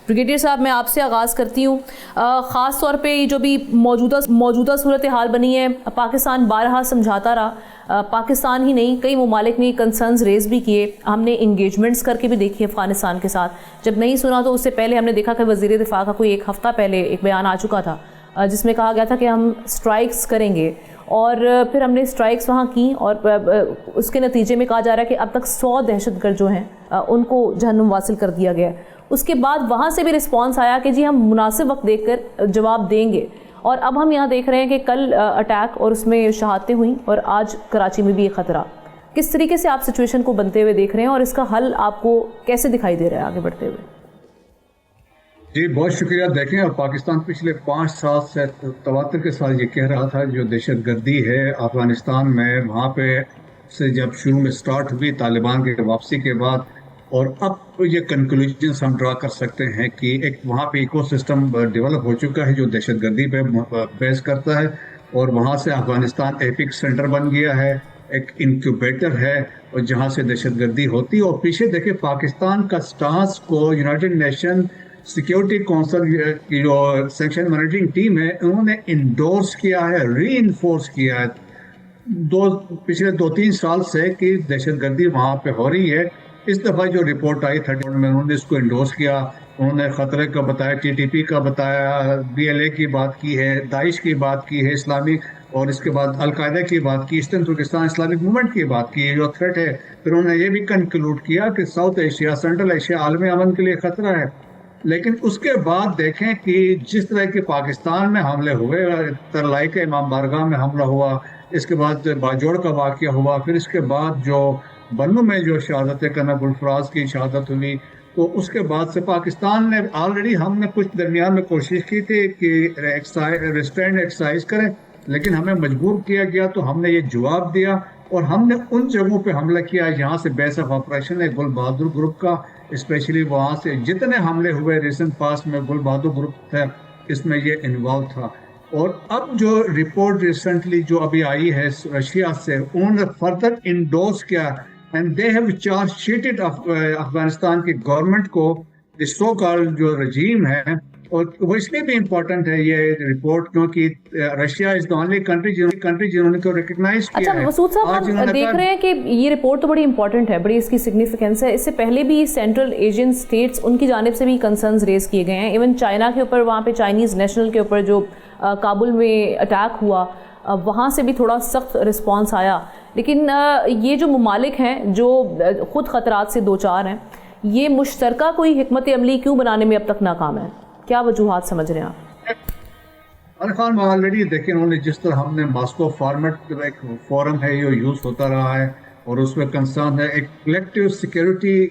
Brigadier साहब, मैं आपसे आगाज़ करती हूँ। ख़ास तौर पे जो भी मौजूदा सूरत हाल बनी है, पाकिस्तान बारहा समझाता रहा, पाकिस्तान ही नहीं कई ममालिक ने कंसर्न्स रेज़ भी किए, हमने इंगेजमेंट्स करके भी देखी अफ़गानिस्तान के साथ। जब नहीं सुना तो उससे पहले हमने देखा कि वज़ीर दिफ़ा का कोई एक हफ़्ता पहले एक बयान आ चुका था जिसमें कहा गया था कि हम स्ट्राइक्स करेंगे, और फिर हमने स्ट्राइक्स वहाँ की और उसके नतीजे में कहा जा रहा है कि अब तक 100 दहशतगर्द जो हैं उनको जहन्नुम वासिल कर दिया गया। उसके बाद वहाँ से भी रिस्पांस आया कि जी हम मुनासिब वक्त देखकर जवाब देंगे, और अब हम यहाँ देख रहे हैं कि कल अटैक और उसमें शहादतें हुई और आज कराची में भी ये ख़तरा। किस तरीके से आप सिचुएशन को बनते हुए देख रहे हैं और इसका हल आपको कैसे दिखाई दे रहा है आगे बढ़ते हुए? जी बहुत शुक्रिया। देखें, और पाकिस्तान पिछले 5 साल से तवातर के साथ ये कह रहा था जो दहशत गर्दी है अफ़गानिस्तान में, वहाँ पे से जब शुरू में स्टार्ट हुई तालिबान के वापसी के बाद, और अब ये कंक्लूजन्स हम ड्रा कर सकते हैं कि एक वहाँ पे इकोसिस्टम डेवलप हो चुका है जो दहशत गर्दी पे बेस करता है, और वहाँ से अफ़गानिस्तान एपिक सेंटर बन गया है, एक इंक्यूबेटर है और जहाँ से दहशत गर्दी होती है। और पीछे देखें पाकिस्तान का स्टांस को यूनाइटेड नेशन सिक्योरिटी काउंसिल की जो सैंक्शन मॉनिटरिंग टीम है उन्होंने इंडोर्स किया है, री इन्फोर्स किया है पिछले 2-3 साल से कि दहशतगर्दी वहाँ पे हो रही है। इस दफ़ा जो रिपोर्ट आई 30 में उन्होंने इसको इंडोर्स किया, उन्होंने ख़तरे का बताया, टीटीपी का बताया, बीएलए की बात की है, दाइश की बात की है इस्लामिक, और इसके बाद अलकायदा की बात की, ईस्टर्न तुर्किस्तान इस्लामिक मूवमेंट की बात की जो थ्रेट है। फिर उन्होंने ये भी कंक्लूड किया कि साउथ एशिया, सेंट्रल एशिया आलमी अमन के लिए ख़तरा है। लेकिन उसके बाद देखें कि जिस तरह के पाकिस्तान में हमले हुए, तरलाई के इमाम बारगाह में हमला हुआ, इसके बाद बाजोड़ का वाक़या हुआ, फिर इसके बाद जो बन्नू में जो शहादत कर्नल गुलफराज की शहादत हुई, तो उसके बाद से पाकिस्तान ने ऑलरेडी, हमने कुछ दरमियान में कोशिश की थी कि रिस्ट्रेंट एक्सरसाइज करें, लेकिन हमें मजबूर किया गया, तो हमने ये जवाब दिया और हमने उन जगहों पे हमला किया जहाँ से बेस ऑफ ऑपरेशन है गुल बहादुर ग्रुप का। स्पेशली वहाँ से जितने हमले हुए रिसेंट पास्ट में गुल बहादुर ग्रुप था, इसमें ये इन्वॉल्व था। और अब जो रिपोर्ट रिसेंटली जो अभी आई है रशिया से, उन्होंने फर्दर इंडोर्स किया and they have charge शीटेड Afghanistan की गवर्नमेंट को, सो कॉल्ड जो रजीम है। और वो इसलिए भी इम्पोर्टेंट है ये रिपोर्ट क्योंकि Russia is the only country जिन्होंने को रिकग्नाइज किया है। मसूद साहब, हम देख रहे हैं कि ये रिपोर्ट तो बड़ी इंपॉर्टेंट है, बड़ी इसकी सिग्निफिकेंस है। इससे पहले भी सेंट्रल एशियन स्टेट्स उनकी जानिब से भी कंसर्न्स रेज किए गए हैं। इवन चाइना के ऊपर, वहाँ पे चाइनीज़ नेशनल के ऊपर जो काबुल में अटैक हुआ, वहाँ से भी थोड़ा सख्त रिस्पॉन्स आया। लेकिन ये जो ममालिक हैं जो ख़ुद ख़तरात से दो चार हैं, ये मुश्तरका कोई हिकमत अमली क्यों बनाने में अब तक नाकाम है? क्या वजूहात समझ रहे हैं आप? खान में ऑलरेडी देखें, उन्होंने जिस तरह हमने मॉस्को फॉर्मेट एक फोरम है ये यूज़ होता रहा है, और उसमें कंसर्न है एक कलेक्टिव सिक्योरिटी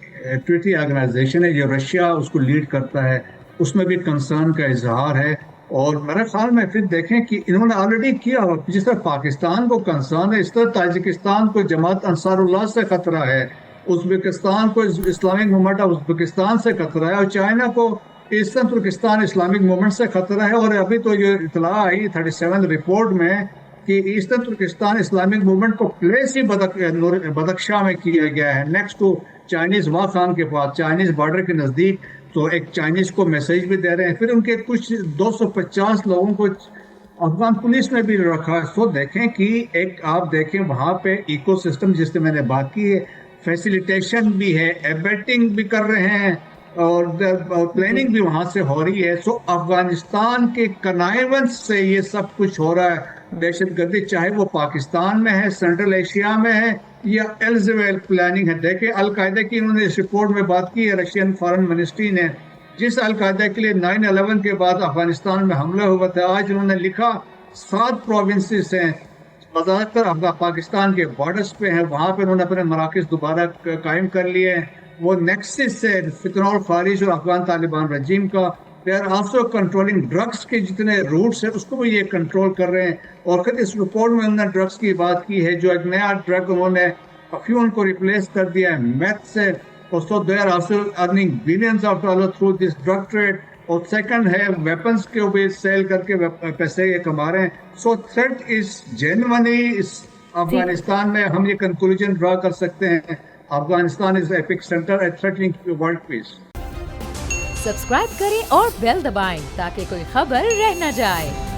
ट्रीटी ऑर्गेनाइजेशन है जो रशिया उसको लीड करता है, उसमें भी कंसर्न का इजहार है। और मेरे ख्याल में फिर देखें कि इन्होंने ऑलरेडी किया, जिस तरह पाकिस्तान को कंसर्न है, इस तरह ताजिकिस्तान को जमात अंसारुल्लाह से खतरा है, उज़्बेकिस्तान को इस्लामिक मूवमेंट ऑफ उज़्बेकिस्तान से खतरा है, और चाइना को ईस्टर्न तुर्किस्तान इस्लामिक मूवमेंट से खतरा है। और अभी तो ये इतला आई 37 रिपोर्ट में कि ईस्टर्न तुर्किस्तान इस्लामिक मूवमेंट को प्लेस ही बदख्शां में किया गया है, नेक्स्ट टू चाइनीज़ वाखान के पास, चाइनीज़ बॉर्डर के नज़दीक। तो एक चाइनीज़ को मैसेज भी दे रहे हैं। फिर उनके कुछ 250 लोगों को अफगान पुलिस में भी रखा है। तो देखें कि एक आप देखें वहाँ पे इकोसिस्टम जिससे मैंने बात की है, फैसिलिटेशन भी है, एबेटिंग भी कर रहे हैं, और प्लानिंग भी वहाँ से हो रही है। सो अफगानिस्तान के कनाइवेंस से ये सब कुछ हो रहा है, दहशतगर्दी, चाहे वो पाकिस्तान में है, सेंट्रल एशिया में है, या एल्जवेल प्लानिंग है। देखें अलकायदा की इन्होंने इस रिपोर्ट में बात की है, रशियन फॉरेन मिनिस्ट्री ने, जिस अलकायदा के लिए 9/11 के बाद अफगानिस्तान में हमला हुआ था, आज उन्होंने लिखा 7 प्रोविंसेस हैं ज़्यादातर पाकिस्तान के बॉर्डर्स पे हैं, वहाँ पर उन्होंने अपने मराकज़ दोबारा कायम कर लिए हैं। वो नेक्सिस से फितनौल खारिज और अफगान तालिबान रजीम का, they are also controlling drugs के जितने रूट्स हैं उसको भी ये कंट्रोल कर रहे हैं। और फिर इस रिपोर्ट में उन्होंने ड्रग्स की बात की है, जो एक नया ड्रग उन्होंने अफ्यून को रिप्लेस कर दिया है मेथ से, और so they are also earning billions of dollar through this drug trade. और सेकंड है वेपन्स के भी सेल करके पैसे ये कमा रहे हैं। सो थ्रेट इज जेन्युइनली इस अफगानिस्तान में हम ये कंक्लूजन ड्रा कर सकते हैं, Afghanistan is the epic center at threatening world peace. Subscribe करें और बेल दबाएं ताकि कोई खबर रह न जाए।